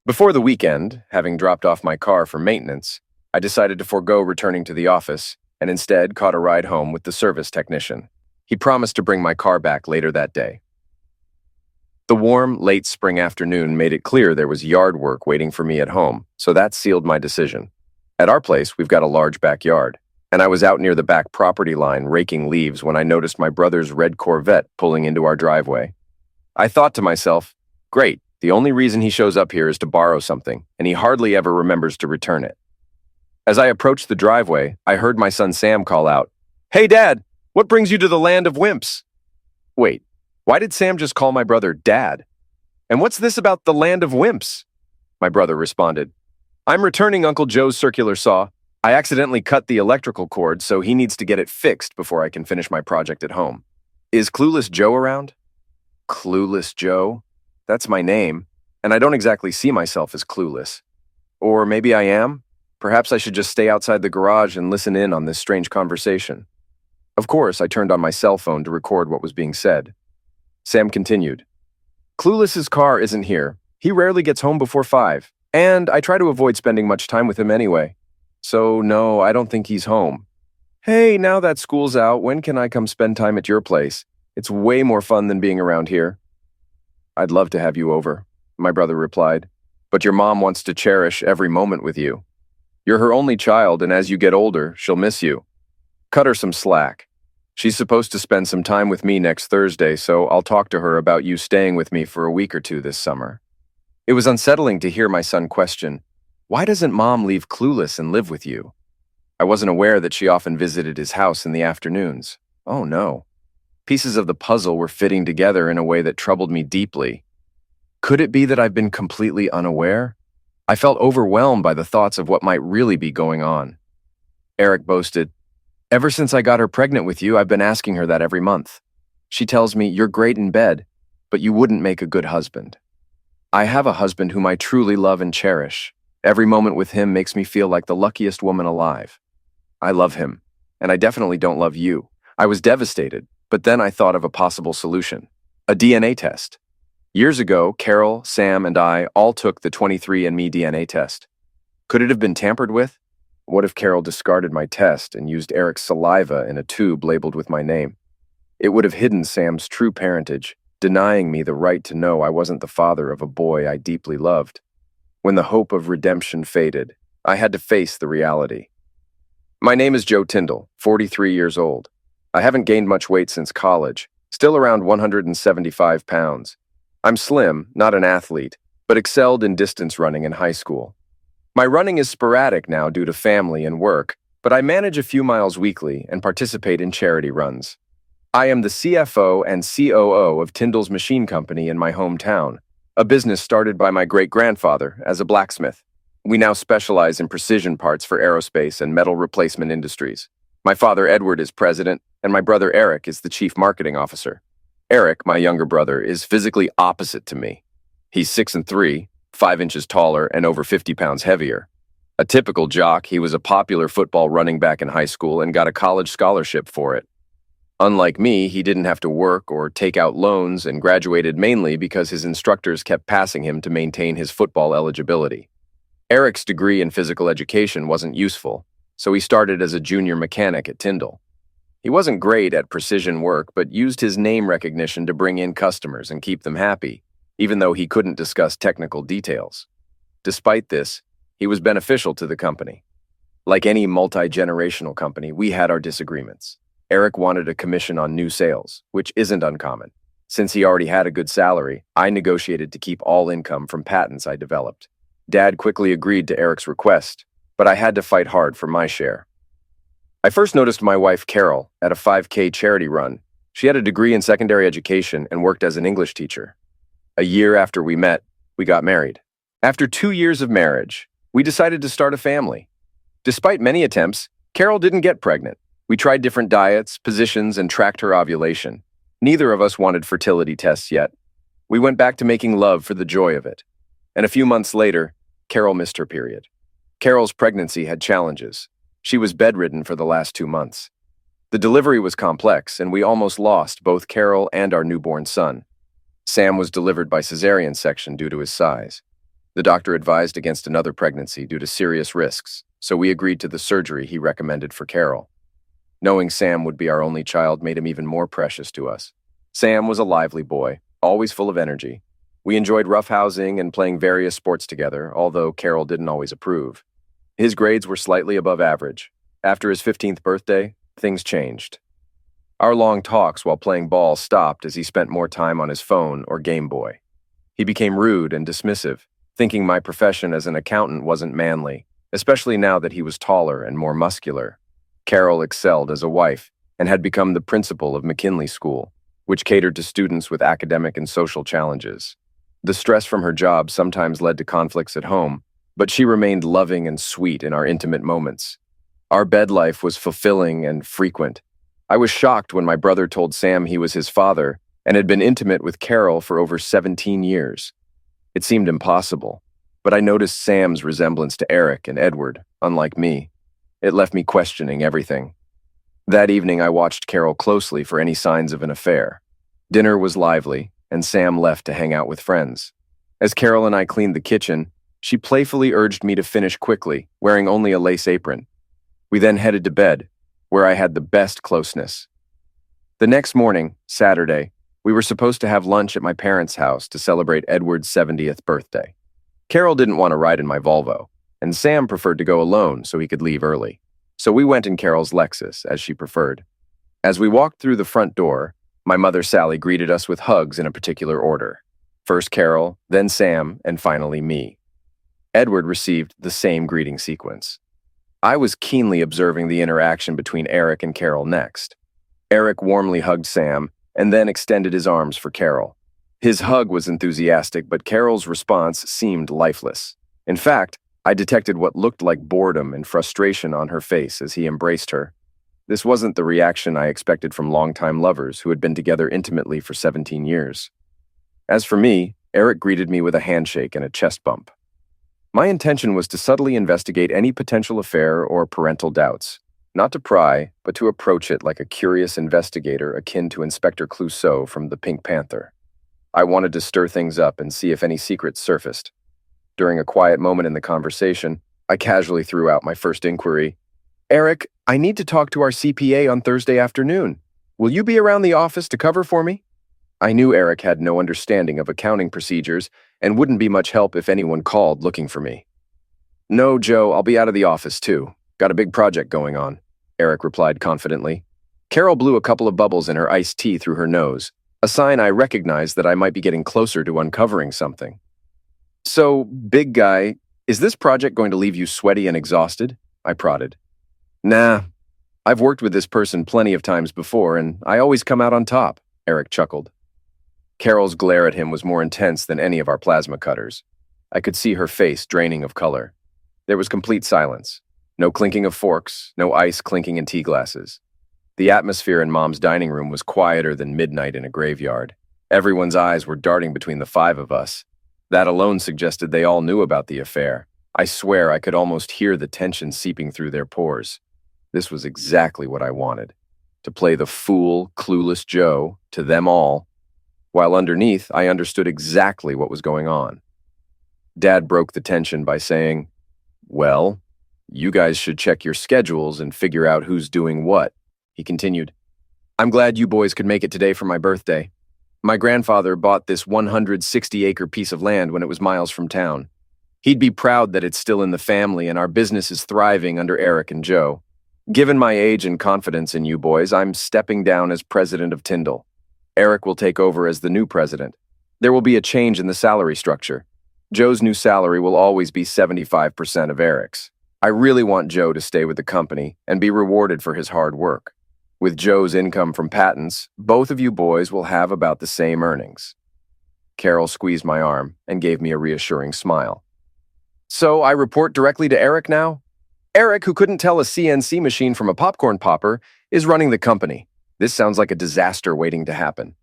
Before the weekend, having dropped off my car for maintenance, I decided to forego returning to the office and instead caught a ride home with the service technician. He promised to bring my car back later that day. The warm, late spring afternoon made it clear there was yard work waiting for me at home, so that sealed my decision. At our place, we've got a large backyard, and I was out near the back property line raking leaves when I noticed my brother's red Corvette pulling into our driveway. I thought to myself, great, the only reason he shows up here is to borrow something, and he hardly ever remembers to return it. As I approached the driveway, I heard my son Sam call out, "Hey, Dad, what brings you to the land of wimps?" Wait, why did Sam just call my brother Dad? And what's this about the land of wimps? My brother responded, "I'm returning Uncle Joe's circular saw. I accidentally cut the electrical cord, so he needs to get it fixed before I can finish my project at home. Is Clueless Joe around?" Clueless Joe? That's my name, and I don't exactly see myself as clueless. Or maybe I am? Perhaps I should just stay outside the garage and listen in on this strange conversation. Of course, I turned on my cell phone to record what was being said. Sam continued, "Clueless's car isn't here. He rarely gets home before 5, and I try to avoid spending much time with him anyway. So no, I don't think he's home. Hey, now that school's out, when can I come spend time at your place? It's way more fun than being around here." "I'd love to have you over," my brother replied, "but your mom wants to cherish every moment with you. You're her only child, and as you get older, she'll miss you. Cut her some slack. She's supposed to spend some time with me next Thursday, so I'll talk to her about you staying with me for a week or two this summer." It was unsettling to hear my son question, "Why doesn't Mom leave Clueless and live with you?" I wasn't aware that she often visited his house in the afternoons. Oh no. Pieces of the puzzle were fitting together in a way that troubled me deeply. Could it be that I've been completely unaware? I felt overwhelmed by the thoughts of what might really be going on. Eric boasted, "Ever since I got her pregnant with you, I've been asking her that every month. She tells me, 'You're great in bed, but you wouldn't make a good husband.' I have a husband whom I truly love and cherish. Every moment with him makes me feel like the luckiest woman alive. I love him, and I definitely don't love you." I was devastated, but then I thought of a possible solution: a DNA test. Years ago, Carol, Sam, and I all took the 23andMe DNA test. Could it have been tampered with? What if Carol discarded my test and used Eric's saliva in a tube labeled with my name? It would have hidden Sam's true parentage, denying me the right to know I wasn't the father of a boy I deeply loved. When the hope of redemption faded, I had to face the reality. My name is Joe Tyndall, 43 years old. I haven't gained much weight since college, still around 175 pounds. I'm slim, not an athlete, but excelled in distance running in high school. My running is sporadic now due to family and work, but I manage a few miles weekly and participate in charity runs. I am the CFO and COO of Tyndall's Machine Company in my hometown, a business started by my great-grandfather as a blacksmith. We now specialize in precision parts for aerospace and metal replacement industries. My father Edward is president, and my brother Eric is the chief marketing officer. Eric, my younger brother, is physically opposite to me. He's 6'3", 5 inches taller, and over 50 pounds heavier. A typical jock, he was a popular football running back in high school and got a college scholarship for it. Unlike me, he didn't have to work or take out loans and graduated mainly because his instructors kept passing him to maintain his football eligibility. Eric's degree in physical education wasn't useful, so he started as a junior mechanic at Tyndall. He wasn't great at precision work, but used his name recognition to bring in customers and keep them happy, even though he couldn't discuss technical details. Despite this, he was beneficial to the company. Like any multi-generational company, we had our disagreements. Eric wanted a commission on new sales, which isn't uncommon. Since he already had a good salary, I negotiated to keep all income from patents I developed. Dad quickly agreed to Eric's request, but I had to fight hard for my share. I first noticed my wife Carol at a 5K charity run. She had a degree in secondary education and worked as an English teacher. A year after we met, we got married. After 2 years of marriage, we decided to start a family. Despite many attempts, Carol didn't get pregnant. We tried different diets, positions, and tracked her ovulation. Neither of us wanted fertility tests yet. We went back to making love for the joy of it. And a few months later, Carol missed her period. Carol's pregnancy had challenges. She was bedridden for the last 2 months. The delivery was complex, and we almost lost both Carol and our newborn son. Sam was delivered by cesarean section due to his size. The doctor advised against another pregnancy due to serious risks, so we agreed to the surgery he recommended for Carol. Knowing Sam would be our only child made him even more precious to us. Sam was a lively boy, always full of energy. We enjoyed roughhousing and playing various sports together, although Carol didn't always approve. His grades were slightly above average. After his 15th birthday, things changed. Our long talks while playing ball stopped as he spent more time on his phone or Game Boy. He became rude and dismissive, thinking my profession as an accountant wasn't manly, especially now that he was taller and more muscular. Carol excelled as a wife and had become the principal of McKinley School, which catered to students with academic and social challenges. The stress from her job sometimes led to conflicts at home, but she remained loving and sweet in our intimate moments. Our bed life was fulfilling and frequent. I was shocked when my brother told Sam he was his father and had been intimate with Carol for over 17 years. It seemed impossible, but I noticed Sam's resemblance to Eric and Edward, unlike me. It left me questioning everything. That evening, I watched Carol closely for any signs of an affair. Dinner was lively, and Sam left to hang out with friends. As Carol and I cleaned the kitchen, she playfully urged me to finish quickly, wearing only a lace apron. We then headed to bed, where I had the best closeness. The next morning, Saturday, we were supposed to have lunch at my parents' house to celebrate Edward's 70th birthday. Carol didn't want to ride in my Volvo, and Sam preferred to go alone so he could leave early. So we went in Carol's Lexus, as she preferred. As we walked through the front door, my mother Sally greeted us with hugs in a particular order. First Carol, then Sam, and finally me. Edward received the same greeting sequence. I was keenly observing the interaction between Eric and Carol next. Eric warmly hugged Sam and then extended his arms for Carol. His hug was enthusiastic, but Carol's response seemed lifeless. In fact, I detected what looked like boredom and frustration on her face as he embraced her. This wasn't the reaction I expected from longtime lovers who had been together intimately for 17 years. As for me, Eric greeted me with a handshake and a chest bump. My intention was to subtly investigate any potential affair or parental doubts, not to pry, but to approach it like a curious investigator akin to Inspector Clouseau from The Pink Panther. I wanted to stir things up and see if any secrets surfaced. During a quiet moment in the conversation, I casually threw out my first inquiry. "Eric, I need to talk to our CPA on Thursday afternoon. Will you be around the office to cover for me?" I knew Eric had no understanding of accounting procedures and wouldn't be much help if anyone called looking for me. "No, Joe, I'll be out of the office too. Got a big project going on," Eric replied confidently. Carol blew a couple of bubbles in her iced tea through her nose, a sign I recognized that I might be getting closer to uncovering something. "So, big guy, is this project going to leave you sweaty and exhausted?" I prodded. "Nah, I've worked with this person plenty of times before, and I always come out on top," Eric chuckled. Carol's glare at him was more intense than any of our plasma cutters. I could see her face draining of color. There was complete silence. No clinking of forks, no ice clinking in tea glasses. The atmosphere in Mom's dining room was quieter than midnight in a graveyard. Everyone's eyes were darting between the five of us. That alone suggested they all knew about the affair. I swear I could almost hear the tension seeping through their pores. This was exactly what I wanted. To play the fool, clueless Joe to them all, while underneath I understood exactly what was going on. Dad broke the tension by saying, "Well, you guys should check your schedules and figure out who's doing what." He continued, "I'm glad you boys could make it today for my birthday. My grandfather bought this 160-acre piece of land when it was miles from town. He'd be proud that it's still in the family and our business is thriving under Eric and Joe. Given my age and confidence in you boys, I'm stepping down as president of Tyndall. Eric will take over as the new president. There will be a change in the salary structure. Joe's new salary will always be 75% of Eric's. I really want Joe to stay with the company and be rewarded for his hard work. With Joe's income from patents, both of you boys will have about the same earnings." Carol squeezed my arm and gave me a reassuring smile. "So I report directly to Eric now? Eric, who couldn't tell a CNC machine from a popcorn popper, is running the company. This sounds like a disaster waiting to happen."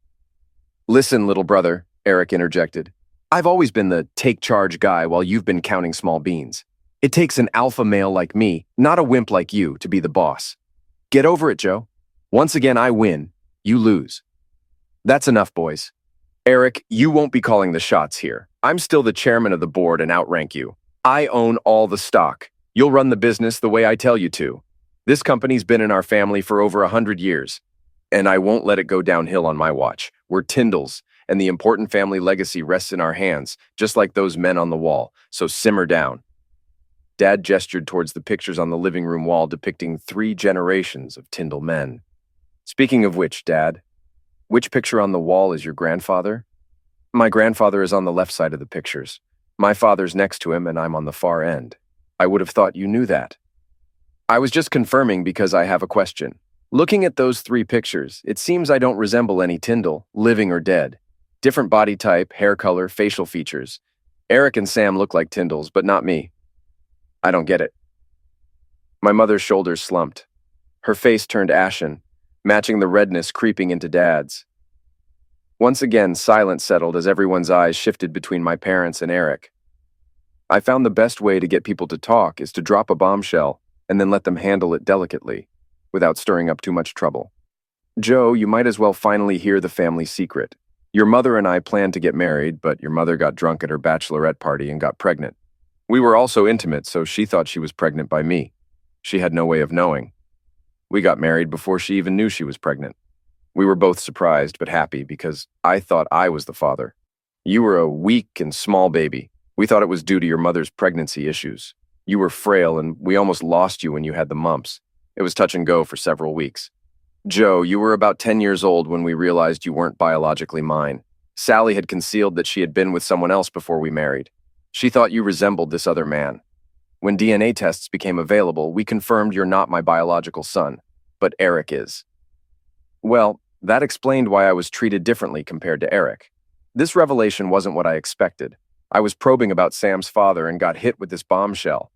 "Listen, little brother," Eric interjected. "I've always been the take-charge guy while you've been counting small beans. It takes an alpha male like me, not a wimp like you, to be the boss. Get over it, Joe. Once again, I win. You lose. That's enough, boys. Eric, you won't be calling the shots here. I'm still the chairman of the board and outrank you. I own all the stock. You'll run the business the way I tell you to. This company's been in our family for over 100 years, and I won't let it go downhill on my watch. We're Tyndalls, and the important family legacy rests in our hands, just like those men on the wall, so simmer down. Dad gestured towards the pictures on the living room wall depicting 3 generations of Tyndall men. Speaking of which, Dad, which picture on the wall is your grandfather? My grandfather is on the left side of the pictures. My father's next to him, and I'm on the far end. I would have thought you knew that. I was just confirming because I have a question. Looking at those 3 pictures, it seems I don't resemble any Tyndall, living or dead. Different body type, hair color, facial features. Eric and Sam look like Tyndalls, but not me. I don't get it. My mother's shoulders slumped. Her face turned ashen, matching the redness creeping into Dad's. Once again, silence settled as everyone's eyes shifted between my parents and Eric. I found the best way to get people to talk is to drop a bombshell and then let them handle it delicately, without stirring up too much trouble. Joe, you might as well finally hear the family secret. Your mother and I planned to get married, but your mother got drunk at her bachelorette party and got pregnant. We were also intimate, so she thought she was pregnant by me. She had no way of knowing. We got married before she even knew she was pregnant. We were both surprised but happy because I thought I was the father. You were a weak and small baby. We thought it was due to your mother's pregnancy issues. You were frail and we almost lost you when you had the mumps. It was touch and go for several weeks. Joe, you were about 10 years old when we realized you weren't biologically mine. Sally had concealed that she had been with someone else before we married. She thought you resembled this other man. When DNA tests became available, we confirmed you're not my biological son, but Eric is. Well, that explained why I was treated differently compared to Eric. This revelation wasn't what I expected. I was probing about Sam's father and got hit with this bombshell.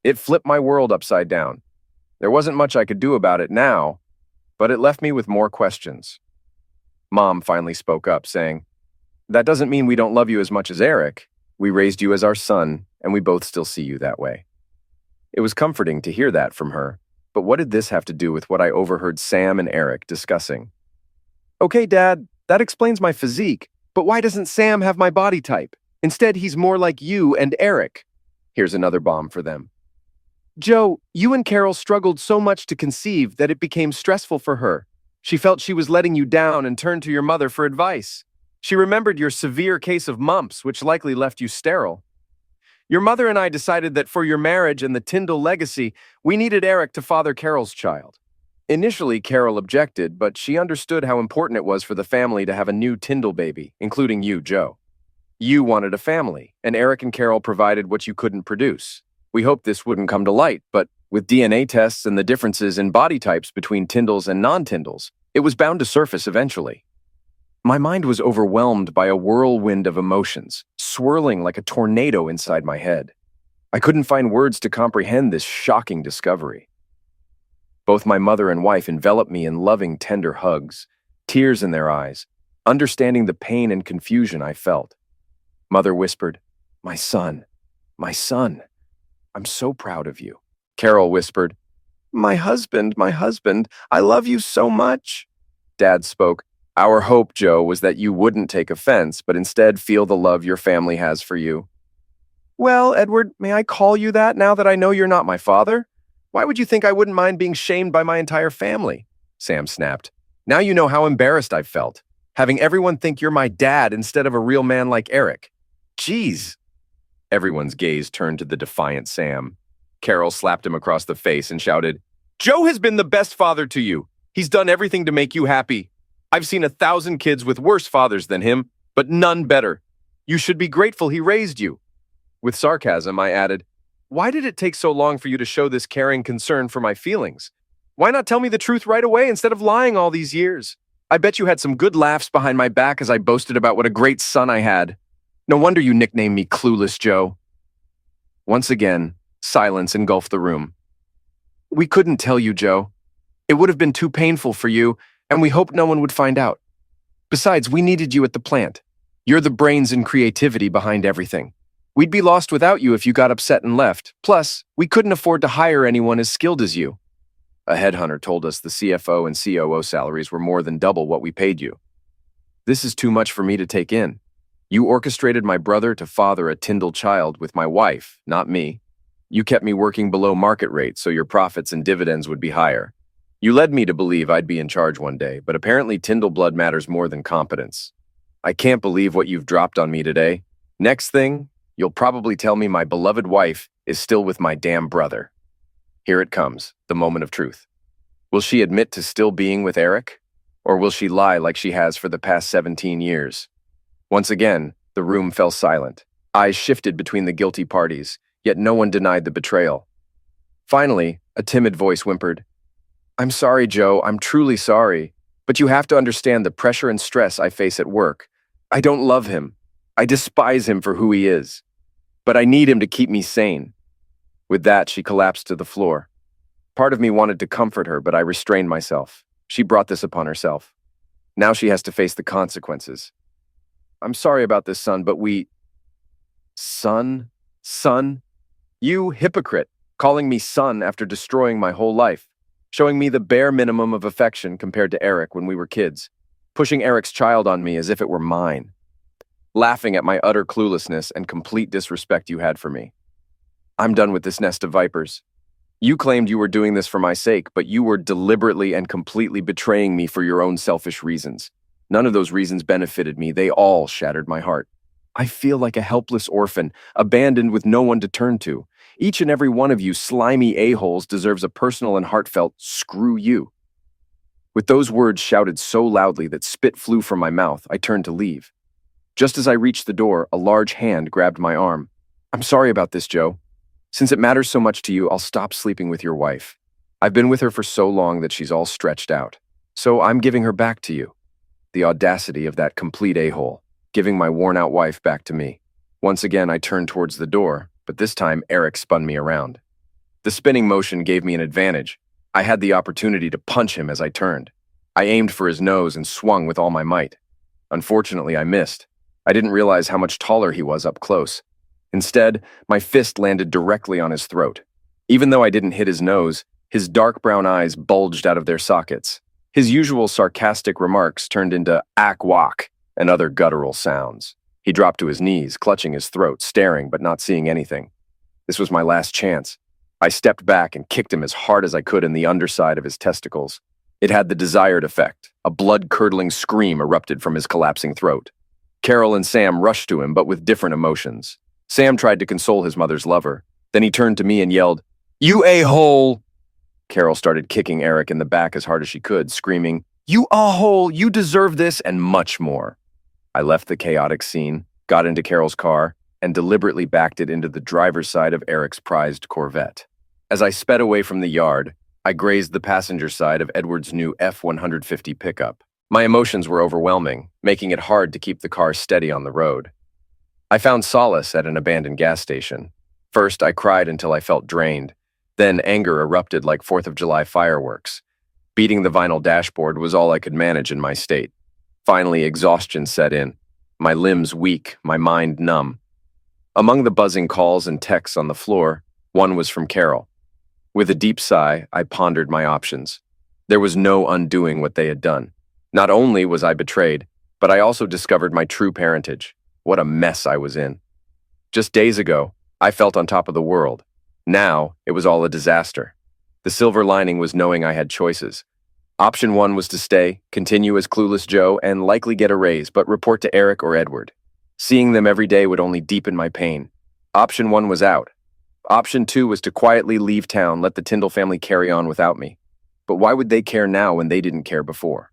It flipped my world upside down. There wasn't much I could do about it now, but it left me with more questions. Mom finally spoke up, saying, "That doesn't mean we don't love you as much as Eric. We raised you as our son, and we both still see you that way." It was comforting to hear that from her, but what did this have to do with what I overheard Sam and Eric discussing? "Okay, Dad, that explains my physique, but why doesn't Sam have my body type? Instead, he's more like you and Eric." Here's another bomb for them. "Joe, you and Carol struggled so much to conceive that it became stressful for her. She felt she was letting you down and turned to your mother for advice. She remembered your severe case of mumps, which likely left you sterile. Your mother and I decided that for your marriage and the Tyndall legacy, we needed Eric to father Carol's child. Initially, Carol objected, but she understood how important it was for the family to have a new Tyndall baby, including you, Joe. You wanted a family, and Eric and Carol provided what you couldn't produce. We hoped this wouldn't come to light, but with DNA tests and the differences in body types between Tyndalls and non-Tyndalls, it was bound to surface eventually. My mind was overwhelmed by a whirlwind of emotions, swirling like a tornado inside my head. I couldn't find words to comprehend this shocking discovery. Both my mother and wife enveloped me in loving, tender hugs, tears in their eyes, understanding the pain and confusion I felt. Mother whispered, my son, I'm so proud of you." Carol whispered, my husband, I love you so much." Dad spoke, "Our hope, Joe, was that you wouldn't take offense, but instead feel the love your family has for you." "Well, Edward, may I call you that now that I know you're not my father? Why would you think I wouldn't mind being shamed by my entire family?" Sam snapped. "Now you know how embarrassed I've felt, having everyone think you're my dad instead of a real man like Eric. Jeez." Everyone's gaze turned to the defiant Sam. Carol slapped him across the face and shouted, "Joe has been the best father to you. He's done everything to make you happy. I've seen 1,000 kids with worse fathers than him, but none better. You should be grateful he raised you." With sarcasm, I added, "Why did it take so long for you to show this caring concern for my feelings? Why not tell me the truth right away instead of lying all these years? I bet you had some good laughs behind my back as I boasted about what a great son I had. No wonder you nicknamed me Clueless Joe." Once again, silence engulfed the room. "We couldn't tell you, Joe. It would have been too painful for you, and we hoped no one would find out. Besides, we needed you at the plant. You're the brains and creativity behind everything. We'd be lost without you if you got upset and left. Plus, we couldn't afford to hire anyone as skilled as you. A headhunter told us the CFO and COO salaries were more than double what we paid you. This is too much for me to take in. You orchestrated my brother to father a Tyndall child with my wife, not me. You kept me working below market rate so your profits and dividends would be higher. You led me to believe I'd be in charge one day, but apparently Tyndall blood matters more than competence. I can't believe what you've dropped on me today. Next thing, you'll probably tell me my beloved wife is still with my damn brother. Here it comes, the moment of truth. Will she admit to still being with Eric? Or will she lie like she has for the past 17 years? Once again, the room fell silent. Eyes shifted between the guilty parties, yet no one denied the betrayal. Finally, a timid voice whimpered, "I'm sorry, Joe, I'm truly sorry, but you have to understand the pressure and stress I face at work. I don't love him. I despise him for who he is. But I need him to keep me sane." With that, she collapsed to the floor. Part of me wanted to comfort her, but I restrained myself. She brought this upon herself. Now she has to face the consequences. "I'm sorry about this, son, but we—" Son? Son? You hypocrite, calling me son after destroying my whole life, showing me the bare minimum of affection compared to Eric when we were kids, pushing Eric's child on me as if it were mine, laughing at my utter cluelessness and complete disrespect you had for me. I'm done with this nest of vipers. You claimed you were doing this for my sake, but you were deliberately and completely betraying me for your own selfish reasons. None of those reasons benefited me. They all shattered my heart. I feel like a helpless orphan, abandoned with no one to turn to. Each and every one of you slimy a-holes deserves a personal and heartfelt "screw you." With those words shouted so loudly that spit flew from my mouth, I turned to leave. Just as I reached the door, a large hand grabbed my arm. "I'm sorry about this, Joe. Since it matters so much to you, I'll stop sleeping with your wife. I've been with her for so long that she's all stretched out. So I'm giving her back to you." The audacity of that complete a-hole, giving my worn-out wife back to me. Once again, I turned towards the door, but this time Eric spun me around. The spinning motion gave me an advantage. I had the opportunity to punch him as I turned. I aimed for his nose and swung with all my might. Unfortunately, I missed. I didn't realize how much taller he was up close. Instead, my fist landed directly on his throat. Even though I didn't hit his nose, his dark brown eyes bulged out of their sockets. His usual sarcastic remarks turned into "ack wak" and other guttural sounds. He dropped to his knees, clutching his throat, staring but not seeing anything. This was my last chance. I stepped back and kicked him as hard as I could in the underside of his testicles. It had the desired effect. A blood-curdling scream erupted from his collapsing throat. Carol and Sam rushed to him, but with different emotions. Sam tried to console his mother's lover. Then he turned to me and yelled, "You a-hole!" Carol started kicking Eric in the back as hard as she could, screaming, "You a-hole! You deserve this!" and much more. I left the chaotic scene, got into Carol's car, and deliberately backed it into the driver's side of Eric's prized Corvette. As I sped away from the yard, I grazed the passenger side of Edward's new F-150 pickup. My emotions were overwhelming, making it hard to keep the car steady on the road. I found solace at an abandoned gas station. First, I cried until I felt drained. Then anger erupted like 4th of July fireworks. Beating the vinyl dashboard was all I could manage in my state. Finally, exhaustion set in. My limbs weak, my mind numb. Among the buzzing calls and texts on the floor, one was from Carol. With a deep sigh, I pondered my options. There was no undoing what they had done. Not only was I betrayed, but I also discovered my true parentage. What a mess I was in. Just days ago, I felt on top of the world. Now, it was all a disaster. The silver lining was knowing I had choices. Option 1 was to stay, continue as clueless Joe, and likely get a raise, but report to Eric or Edward. Seeing them every day would only deepen my pain. Option 1 was out. Option 2 was to quietly leave town, let the Tyndall family carry on without me. But why would they care now when they didn't care before?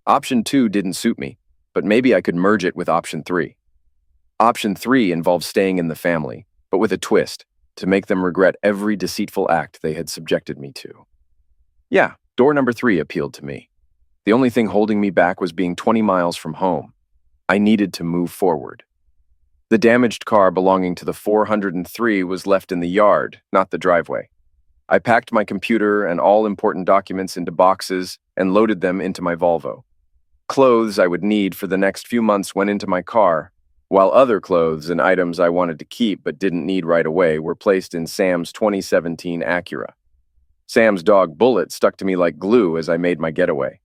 Option 2 didn't suit me, but maybe I could merge it with Option 3. Option 3 involved staying in the family, but with a twist, to make them regret every deceitful act they had subjected me to. Yeah, door number 3 appealed to me. The only thing holding me back was being 20 miles from home. I needed to move forward. The damaged car belonging to the 403 was left in the yard, not the driveway. I packed my computer and all important documents into boxes and loaded them into my Volvo. Clothes I would need for the next few months went into my car, while other clothes and items I wanted to keep but didn't need right away were placed in Sam's 2017 Acura. Sam's dog Bullet stuck to me like glue as I made my getaway.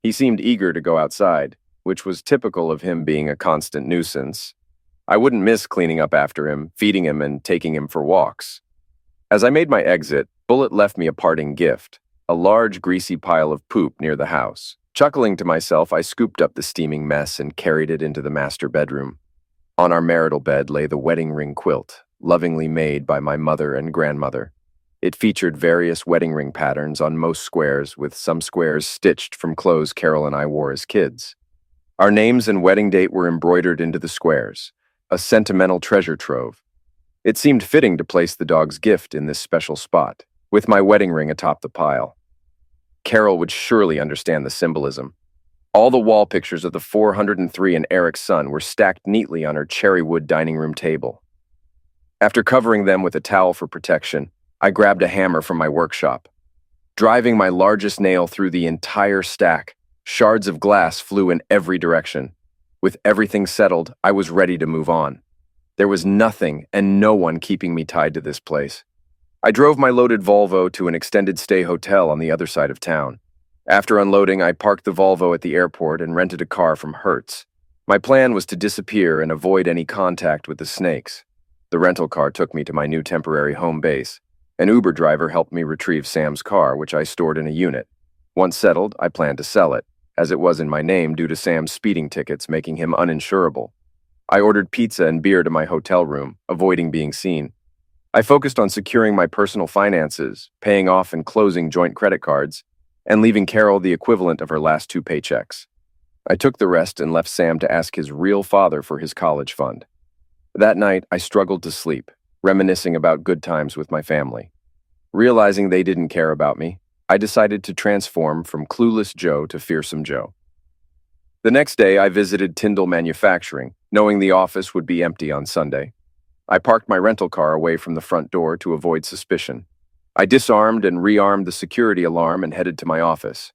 He seemed eager to go outside, which was typical of him being a constant nuisance, I wouldn't miss cleaning up after him, feeding him, and taking him for walks. As I made my exit, Bullet left me a parting gift, a large greasy pile of poop near the house. Chuckling to myself, I scooped up the steaming mess and carried it into the master bedroom. On our marital bed lay the wedding ring quilt, lovingly made by my mother and grandmother. It featured various wedding ring patterns on most squares, with some squares stitched from clothes Carol and I wore as kids. Our names and wedding date were embroidered into the squares, a sentimental treasure trove. It seemed fitting to place the dog's gift in this special spot, with my wedding ring atop the pile. Carol would surely understand the symbolism. All the wall pictures of the 403 and Eric's son were stacked neatly on her cherry wood dining room table. After covering them with a towel for protection, I grabbed a hammer from my workshop. Driving my largest nail through the entire stack, shards of glass flew in every direction. With everything settled, I was ready to move on. There was nothing and no one keeping me tied to this place. I drove my loaded Volvo to an extended stay hotel on the other side of town. After unloading, I parked the Volvo at the airport and rented a car from Hertz. My plan was to disappear and avoid any contact with the snakes. The rental car took me to my new temporary home base. An Uber driver helped me retrieve Sam's car, which I stored in a unit. Once settled, I planned to sell it, as it was in my name due to Sam's speeding tickets making him uninsurable. I ordered pizza and beer to my hotel room, avoiding being seen. I focused on securing my personal finances, paying off and closing joint credit cards, and leaving Carol the equivalent of her last 2 paychecks. I took the rest and left Sam to ask his real father for his college fund. That night, I struggled to sleep, reminiscing about good times with my family. Realizing they didn't care about me, I decided to transform from clueless Joe to fearsome Joe. The next day, I visited Tyndall Manufacturing, knowing the office would be empty on Sunday. I parked my rental car away from the front door to avoid suspicion. I disarmed and rearmed the security alarm and headed to my office.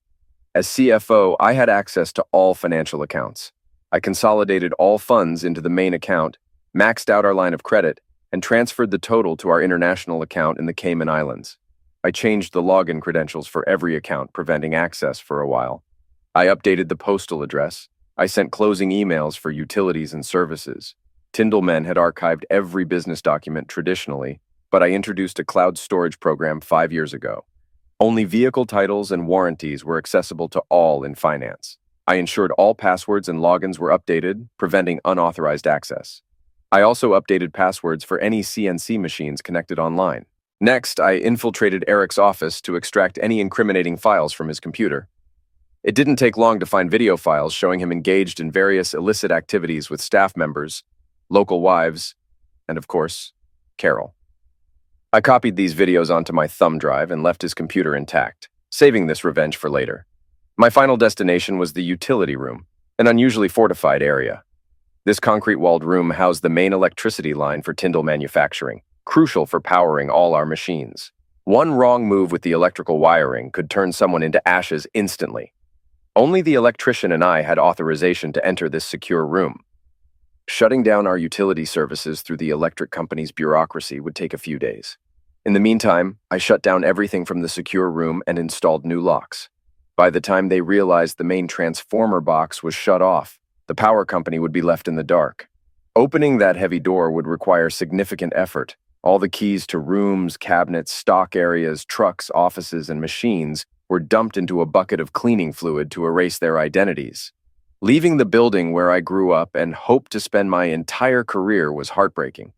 As CFO, I had access to all financial accounts. I consolidated all funds into the main account, maxed out our line of credit, and transferred the total to our international account in the Cayman Islands. I changed the login credentials for every account, preventing access for a while. I updated the postal address. I sent closing emails for utilities and services. Tyndall Men had archived every business document traditionally, but I introduced a cloud storage program 5 years ago. Only vehicle titles and warranties were accessible to all in finance. I ensured all passwords and logins were updated, preventing unauthorized access. I also updated passwords for any CNC machines connected online. Next, I infiltrated Eric's office to extract any incriminating files from his computer. It didn't take long to find video files showing him engaged in various illicit activities with staff members, local wives, and of course, Carol. I copied these videos onto my thumb drive and left his computer intact, saving this revenge for later. My final destination was the utility room, an unusually fortified area. This concrete-walled room housed the main electricity line for Tyndall Manufacturing, crucial for powering all our machines. One wrong move with the electrical wiring could turn someone into ashes instantly. Only the electrician and I had authorization to enter this secure room. Shutting down our utility services through the electric company's bureaucracy would take a few days. In the meantime, I shut down everything from the secure room and installed new locks. By the time they realized the main transformer box was shut off, the power company would be left in the dark. Opening that heavy door would require significant effort. All the keys to rooms, cabinets, stock areas, trucks, offices, and machines were dumped into a bucket of cleaning fluid to erase their identities. Leaving the building where I grew up and hoped to spend my entire career was heartbreaking.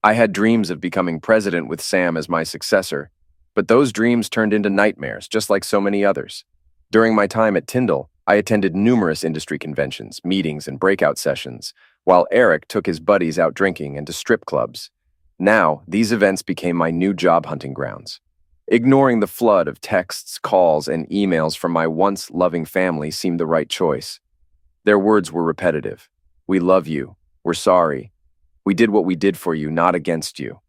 I had dreams of becoming president with Sam as my successor, but those dreams turned into nightmares, just like so many others. During my time at Tyndall, I attended numerous industry conventions, meetings, and breakout sessions, while Eric took his buddies out drinking and to strip clubs. Now, these events became my new job hunting grounds. Ignoring the flood of texts, calls, and emails from my once loving family seemed the right choice. Their words were repetitive. We love you. We're sorry. We did what we did for you, not against you.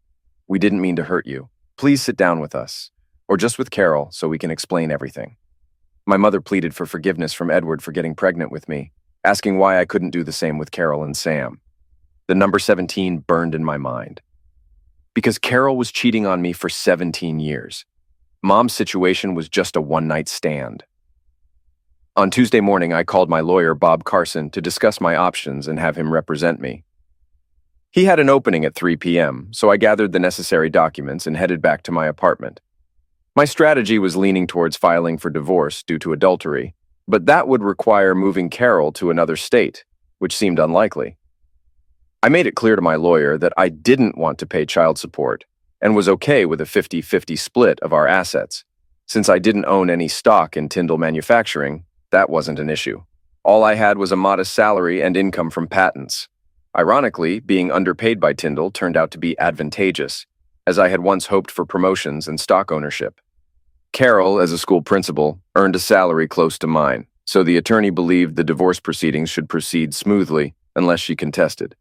We didn't mean to hurt you. Please sit down with us, or just with Carol, so we can explain everything. My mother pleaded for forgiveness from Edward for getting pregnant with me, asking why I couldn't do the same with Carol and Sam. The number 17 burned in my mind. Because Carol was cheating on me for 17 years. Mom's situation was just a one-night stand. On Tuesday morning, I called my lawyer, Bob Carson, to discuss my options and have him represent me. He had an opening at 3 p.m., so I gathered the necessary documents and headed back to my apartment. My strategy was leaning towards filing for divorce due to adultery, but that would require moving Carol to another state, which seemed unlikely. I made it clear to my lawyer that I didn't want to pay child support and was okay with a 50-50 split of our assets. Since I didn't own any stock in Tyndall Manufacturing, that wasn't an issue. All I had was a modest salary and income from patents. Ironically, being underpaid by Tyndall turned out to be advantageous, as I had once hoped for promotions and stock ownership. Carol, as a school principal, earned a salary close to mine, so the attorney believed the divorce proceedings should proceed smoothly unless she contested.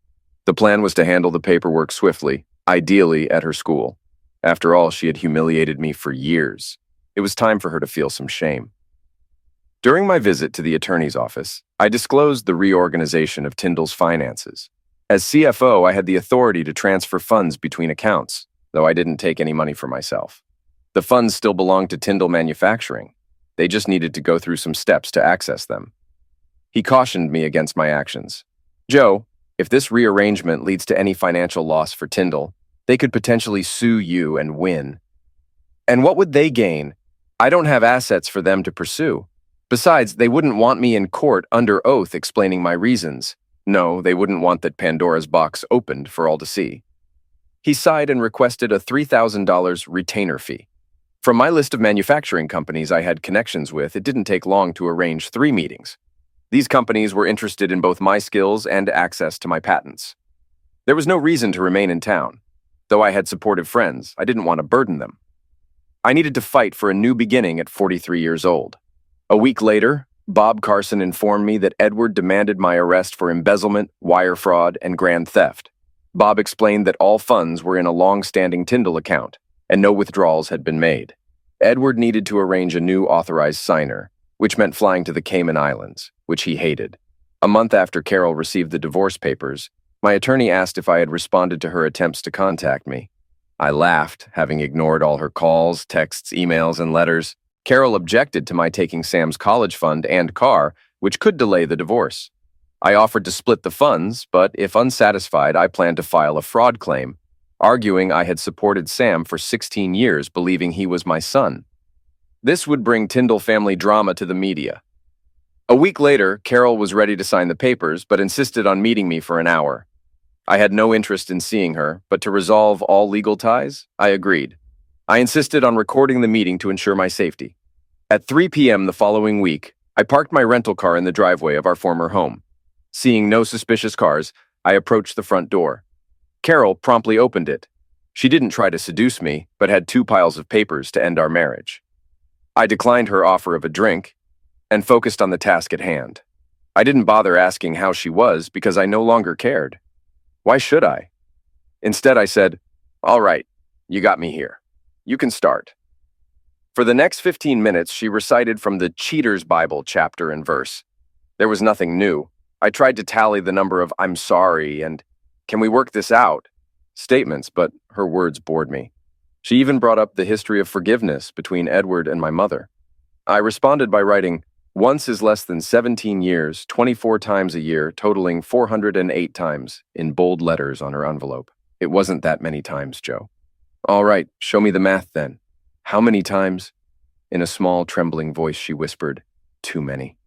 The plan was to handle the paperwork swiftly, ideally at her school. After all, she had humiliated me for years. It was time for her to feel some shame. During my visit to the attorney's office, I disclosed the reorganization of Tyndall's finances. As CFO, I had the authority to transfer funds between accounts, though I didn't take any money for myself. The funds still belonged to Tyndall Manufacturing. They just needed to go through some steps to access them. He cautioned me against my actions. "Joe, if this rearrangement leads to any financial loss for Tyndall, they could potentially sue you and win. And what would they gain? I don't have assets for them to pursue. Besides, they wouldn't want me in court under oath explaining my reasons. No, they wouldn't want that Pandora's box opened for all to see." He sighed and requested a $3,000 retainer fee. From my list of manufacturing companies I had connections with, it didn't take long to arrange 3 meetings. These companies were interested in both my skills and access to my patents. There was no reason to remain in town. Though I had supportive friends, I didn't want to burden them. I needed to fight for a new beginning at 43 years old. A week later, Bob Carson informed me that Edward demanded my arrest for embezzlement, wire fraud, and grand theft. Bob explained that all funds were in a long-standing Tyndall account, and no withdrawals had been made. Edward needed to arrange a new authorized signer, which meant flying to the Cayman Islands, which he hated. A month after Carol received the divorce papers, my attorney asked if I had responded to her attempts to contact me. I laughed, having ignored all her calls, texts, emails, and letters. Carol objected to my taking Sam's college fund and car, which could delay the divorce. I offered to split the funds, but if unsatisfied, I planned to file a fraud claim, arguing I had supported Sam for 16 years, believing he was my son. This would bring Tyndall family drama to the media. A week later, Carol was ready to sign the papers, but insisted on meeting me for an hour. I had no interest in seeing her, but to resolve all legal ties, I agreed. I insisted on recording the meeting to ensure my safety. At 3 p.m. the following week, I parked my rental car in the driveway of our former home. Seeing no suspicious cars, I approached the front door. Carol promptly opened it. She didn't try to seduce me, but had 2 piles of papers to end our marriage. I declined her offer of a drink and focused on the task at hand. I didn't bother asking how she was because I no longer cared. Why should I? Instead, I said, "All right, you got me here. You can start." For the next 15 minutes, she recited from the Cheater's Bible chapter and verse. There was nothing new. I tried to tally the number of "I'm sorry" and "Can we work this out?" statements, but her words bored me. She even brought up the history of forgiveness between Edward and my mother. I responded by writing, "Once is less than 17 years, 24 times a year, totaling 408 times," in bold letters on her envelope. It wasn't that many times, Joe. "All right, show me the math then. How many times?" In a small, trembling voice, she whispered, "Too many."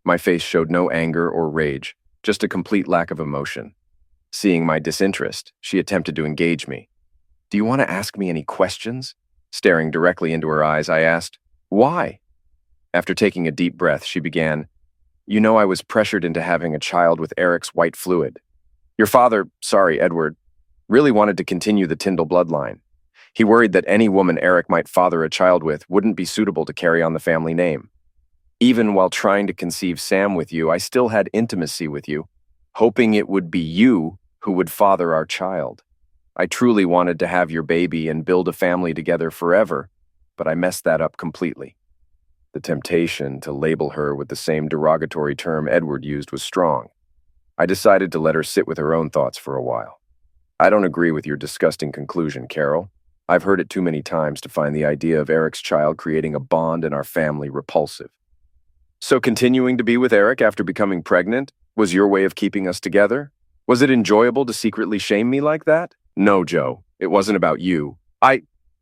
My face showed no anger or rage, just a complete lack of emotion. Seeing my disinterest, she attempted to engage me. "Do you want to ask me any questions?" Staring directly into her eyes, I asked, "Why?" After taking a deep breath, she began, "You know I was pressured into having a child with Eric's white fluid. Your father, Edward, really wanted to continue the Tyndall bloodline. He worried that any woman Eric might father a child with wouldn't be suitable to carry on the family name. Even while trying to conceive Sam with you, I still had intimacy with you, hoping it would be you who would father our child. I truly wanted to have your baby and build a family together forever, but I messed that up completely." The temptation to label her with the same derogatory term Edward used was strong. I decided to let her sit with her own thoughts for a while. "I don't agree with your disgusting conclusion, Carol. I've heard it too many times to find the idea of Eric's child creating a bond in our family repulsive. So continuing to be with Eric after becoming pregnant was your way of keeping us together? Was it enjoyable to secretly shame me like that? No, Joe. It wasn't about you.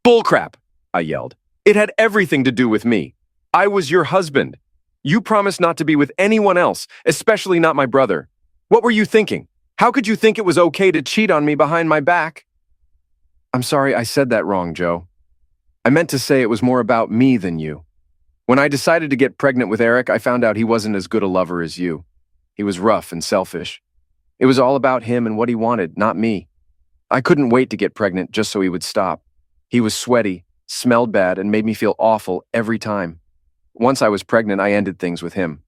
Bullcrap! I yelled. It had everything to do with me. I was your husband. You promised not to be with anyone else, especially not my brother. What were you thinking? How could you think it was okay to cheat on me behind my back? I'm sorry I said that wrong, Joe. I meant to say it was more about me than you. When I decided to get pregnant with Eric, I found out he wasn't as good a lover as you. He was rough and selfish. It was all about him and what he wanted, not me. I couldn't wait to get pregnant just so he would stop. He was sweaty, smelled bad, and made me feel awful every time. Once I was pregnant, I ended things with him.